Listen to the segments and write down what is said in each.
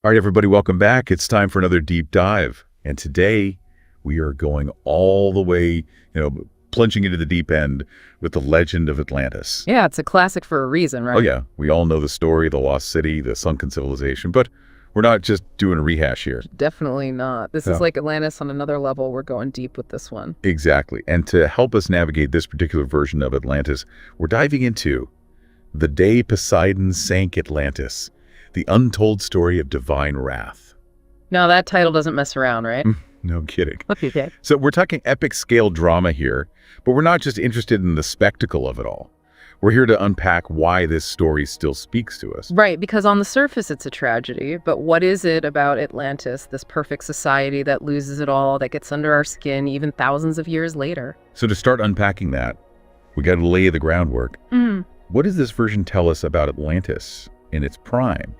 All right, everybody, welcome back. It's time for another deep dive. And today we are going all the way, plunging into the deep end with the legend of Atlantis. Yeah, it's a classic for a reason, right? Oh, yeah. We all know the story, the lost city, the sunken civilization, but we're not just doing a rehash here. Definitely not. This is like Atlantis on another level. We're going deep with this one. Exactly. And to help us navigate this particular version of Atlantis, we're diving into the day Poseidon sank Atlantis, the untold story of divine wrath. Now, that title doesn't mess around, right? No kidding. Okay. So we're talking epic scale drama here, but we're not just interested in the spectacle of it all. We're here to unpack why this story still speaks to us. Right, because on the surface it's a tragedy, but what is it about Atlantis, this perfect society that loses it all, that gets under our skin even thousands of years later? So to start unpacking that, we got to lay the groundwork. What does this version tell us about Atlantis in its prime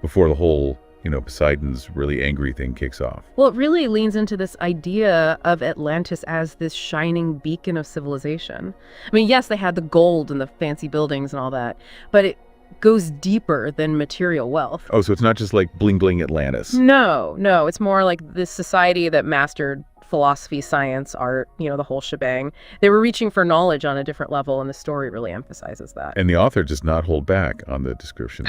before the whole Poseidon's really angry thing kicks off? Well, it really leans into this idea of Atlantis as this shining beacon of civilization. I mean, yes, they had the gold and the fancy buildings and all that, but it goes deeper than material wealth. Oh, so it's not just like bling bling Atlantis. No, it's more like this society that mastered philosophy, science, art, the whole shebang. They were reaching for knowledge on a different level, and the story really emphasizes that. And the author does not hold back on the description.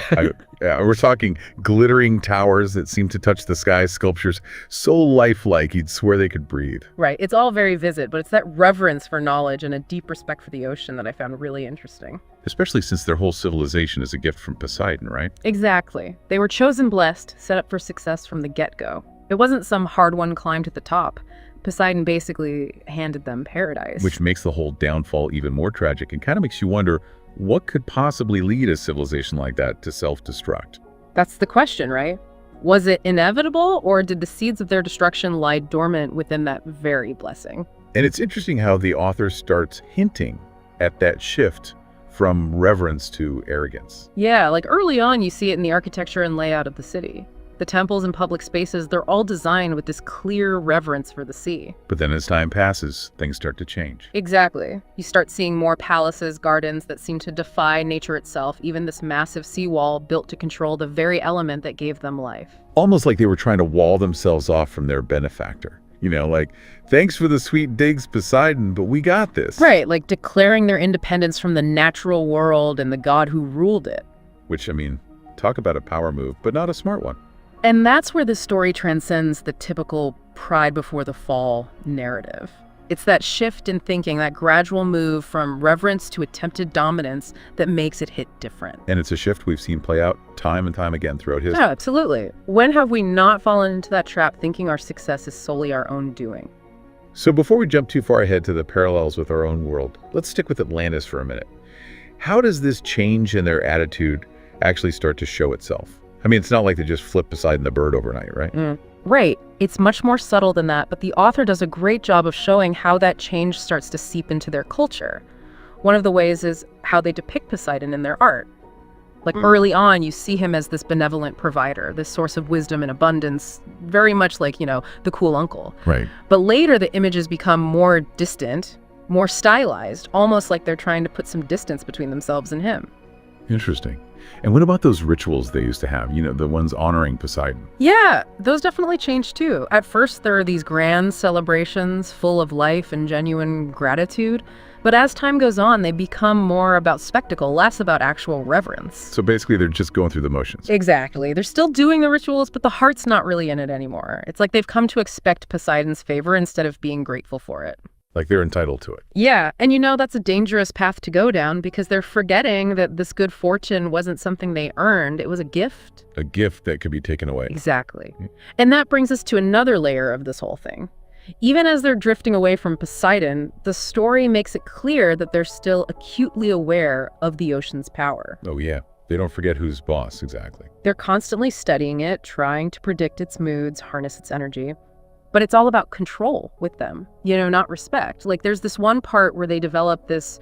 We're talking glittering towers that seem to touch the sky, sculptures so lifelike you'd swear they could breathe. Right. It's all very vivid, but it's that reverence for knowledge and a deep respect for the ocean that I found really interesting. Especially since their whole civilization is a gift from Poseidon, right? Exactly. They were chosen blessed, set up for success from the get-go. It wasn't some hard-won climb to the top. Poseidon basically handed them paradise. Which makes the whole downfall even more tragic and kind of makes you wonder what could possibly lead a civilization like that to self-destruct. That's the question, right? Was it inevitable, or did the seeds of their destruction lie dormant within that very blessing? And it's interesting how the author starts hinting at that shift from reverence to arrogance. Yeah, like early on you see it in the architecture and layout of the city. The temples and public spaces, they're all designed with this clear reverence for the sea. But then as time passes, things start to change. Exactly. You start seeing more palaces, gardens that seem to defy nature itself, even this massive seawall built to control the very element that gave them life. Almost like they were trying to wall themselves off from their benefactor. Like, thanks for the sweet digs, Poseidon, but we got this. Right, like declaring their independence from the natural world and the god who ruled it. Which, talk about a power move, but not a smart one. And that's where this story transcends the typical pride before the fall narrative. It's that shift in thinking, that gradual move from reverence to attempted dominance that makes it hit different. And it's a shift we've seen play out time and time again throughout history. Yeah, absolutely. When have we not fallen into that trap thinking our success is solely our own doing? So before we jump too far ahead to the parallels with our own world, let's stick with Atlantis for a minute. How does this change in their attitude actually start to show itself? It's not like they just flip Poseidon the bird overnight, right? Right. It's much more subtle than that, but the author does a great job of showing how that change starts to seep into their culture. One of the ways is how they depict Poseidon in their art. Like early on, you see him as this benevolent provider, this source of wisdom and abundance, very much like, the cool uncle. Right. But later, the images become more distant, more stylized, almost like they're trying to put some distance between themselves and him. Interesting. And what about those rituals they used to have, the ones honoring Poseidon? Yeah, those definitely changed too. At first, there are these grand celebrations full of life and genuine gratitude. But as time goes on, they become more about spectacle, less about actual reverence. So basically, they're just going through the motions. Exactly. They're still doing the rituals, but the heart's not really in it anymore. It's like they've come to expect Poseidon's favor instead of being grateful for it. Like they're entitled to it. Yeah, and that's a dangerous path to go down because they're forgetting that this good fortune wasn't something they earned. It was a gift. A gift that could be taken away. Exactly. And that brings us to another layer of this whole thing. Even as they're drifting away from Poseidon, the story makes it clear that they're still acutely aware of the ocean's power. Oh, yeah. They don't forget who's boss, exactly. They're constantly studying it, trying to predict its moods, harness its energy. But it's all about control with them, not respect. Like there's this one part where they develop this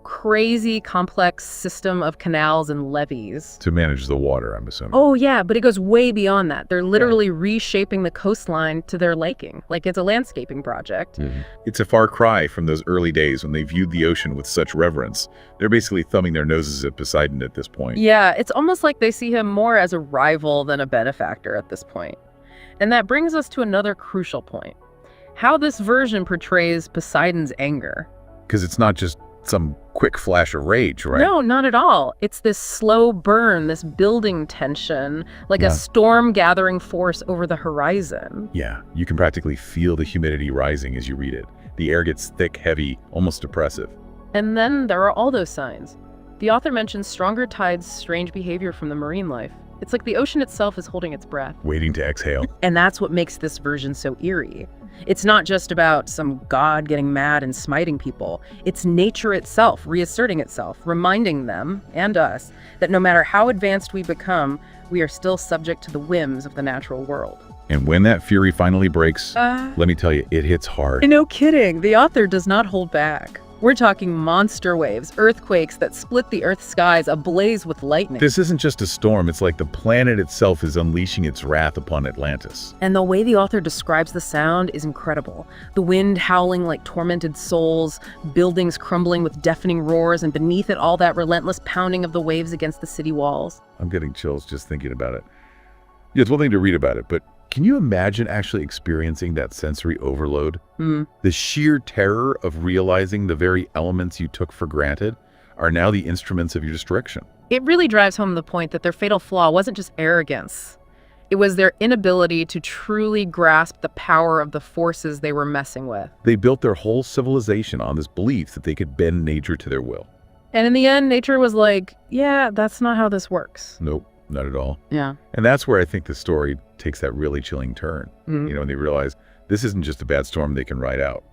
crazy complex system of canals and levees. To manage the water, I'm assuming. Oh, yeah, but it goes way beyond that. They're literally reshaping the coastline to their liking, like it's a landscaping project. It's a far cry from those early days when they viewed the ocean with such reverence. They're basically thumbing their noses at Poseidon at this point. Yeah, it's almost like they see him more as a rival than a benefactor at this point. And that brings us to another crucial point. How this version portrays Poseidon's anger. Because it's not just some quick flash of rage, right? No, not at all. It's this slow burn, this building tension, like a storm gathering force over the horizon. Yeah, you can practically feel the humidity rising as you read it. The air gets thick, heavy, almost oppressive. And then there are all those signs. The author mentions stronger tides, strange behavior from the marine life. It's like the ocean itself is holding its breath. Waiting to exhale. And that's what makes this version so eerie. It's not just about some god getting mad and smiting people. It's nature itself reasserting itself, reminding them, and us, that no matter how advanced we become, we are still subject to the whims of the natural world. And when that fury finally breaks, let me tell you, it hits hard. No kidding. The author does not hold back. We're talking monster waves, earthquakes that split the Earth's skies ablaze with lightning. This isn't just a storm, it's like the planet itself is unleashing its wrath upon Atlantis. And the way the author describes the sound is incredible. The wind howling like tormented souls, buildings crumbling with deafening roars, and beneath it all that relentless pounding of the waves against the city walls. I'm getting chills just thinking about it. Yeah, it's one thing to read about it, but can you imagine actually experiencing that sensory overload? The sheer terror of realizing the very elements you took for granted are now the instruments of your destruction. It really drives home the point that their fatal flaw wasn't just arrogance. It was their inability to truly grasp the power of the forces they were messing with. They built their whole civilization on this belief that they could bend nature to their will. And in the end, nature was like, yeah, that's not how this works. Nope, not at all. Yeah. And that's where I think the story takes that really chilling turn. You know, when they realize this isn't just a bad storm they can ride out.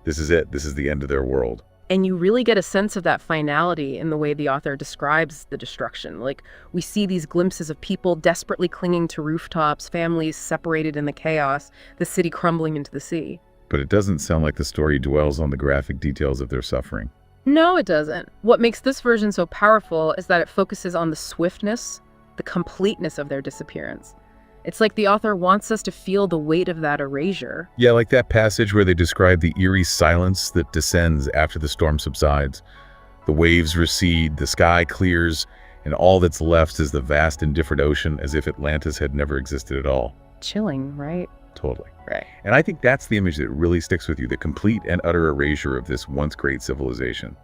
This is it. This is the end of their world. And you really get a sense of that finality in the way the author describes the destruction. Like, we see these glimpses of people desperately clinging to rooftops, families separated in the chaos, the city crumbling into the sea. But it doesn't sound like the story dwells on the graphic details of their suffering. No, it doesn't. What makes this version so powerful is that it focuses on the swiftness, the completeness of their disappearance. It's like the author wants us to feel the weight of that erasure. Yeah, like that passage where they describe the eerie silence that descends after the storm subsides. The waves recede, the sky clears, and all that's left is the vast indifferent ocean, as if Atlantis had never existed at all. Chilling, right? Totally. Right. And I think that's the image that really sticks with you, the complete and utter erasure of this once great civilization.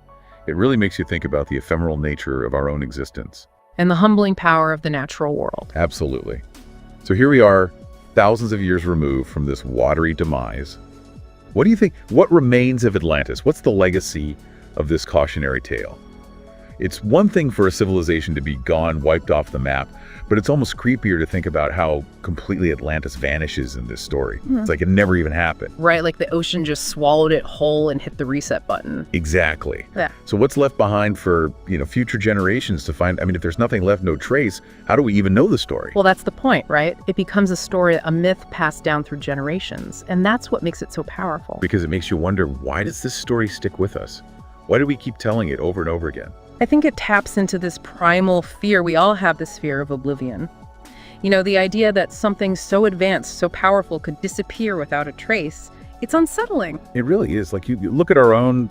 It really makes you think about the ephemeral nature of our own existence. And the humbling power of the natural world. Absolutely. So here we are, thousands of years removed from this watery demise. What do you think? What remains of Atlantis? What's the legacy of this cautionary tale? It's one thing for a civilization to be gone, wiped off the map, but it's almost creepier to think about how completely Atlantis vanishes in this story. It's like it never even happened. Right, like the ocean just swallowed it whole and hit the reset button. Exactly. Yeah. So what's left behind for, future generations to find? I mean, if there's nothing left, no trace, how do we even know the story? Well, that's the point, right? It becomes a story, a myth passed down through generations. And that's what makes it so powerful. Because it makes you wonder, why does this story stick with us? Why do we keep telling it over and over again? I think it taps into this primal fear. We all have this fear of oblivion. The idea that something so advanced, so powerful could disappear without a trace, it's unsettling. It really is. Like you look at our own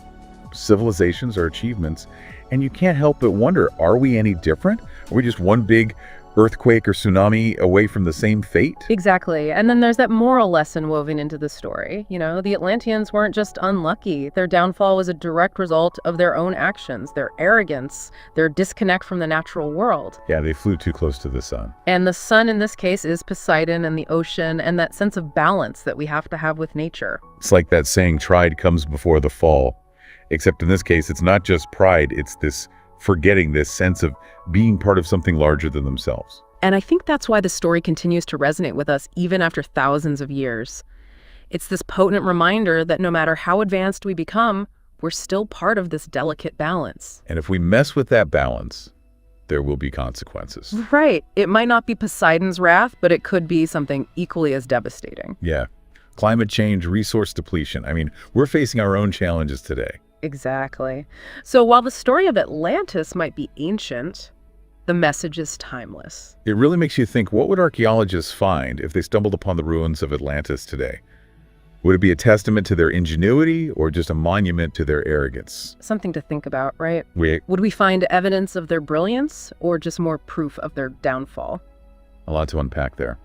civilizations or achievements, and you can't help but wonder, are we any different? Are we just one big earthquake or tsunami away from the same fate? Exactly. And then there's that moral lesson woven into the story. The Atlanteans weren't just unlucky. Their downfall was a direct result of their own actions, their arrogance, their disconnect from the natural world. Yeah, they flew too close to the sun. And the sun in this case is Poseidon and the ocean and that sense of balance that we have to have with nature. It's like that saying, pride comes before the fall. Except in this case, it's not just pride, it's this forgetting, this sense of being part of something larger than themselves. And I think that's why the story continues to resonate with us even after thousands of years. It's this potent reminder that no matter how advanced we become, we're still part of this delicate balance. And if we mess with that balance, there will be consequences. Right. It might not be Poseidon's wrath, but it could be something equally as devastating. Yeah. Climate change, resource depletion. I mean, we're facing our own challenges today. Exactly. So while the story of Atlantis might be ancient, the message is timeless. It really makes you think, what would archaeologists find if they stumbled upon the ruins of Atlantis today? Would it be a testament to their ingenuity or just a monument to their arrogance? Something to think about, right? Would Would we find evidence of their brilliance or just more proof of their downfall? a lot to unpack there.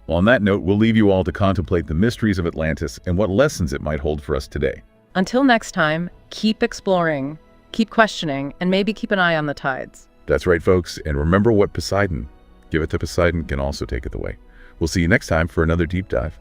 Well, on that note, we'll leave you all to contemplate the mysteries of Atlantis and what lessons it might hold for us today. Until next time, keep exploring, keep questioning, and maybe keep an eye on the tides. That's right, folks. And remember what Poseidon, give it to Poseidon, can also take it away. We'll see you next time for another deep dive.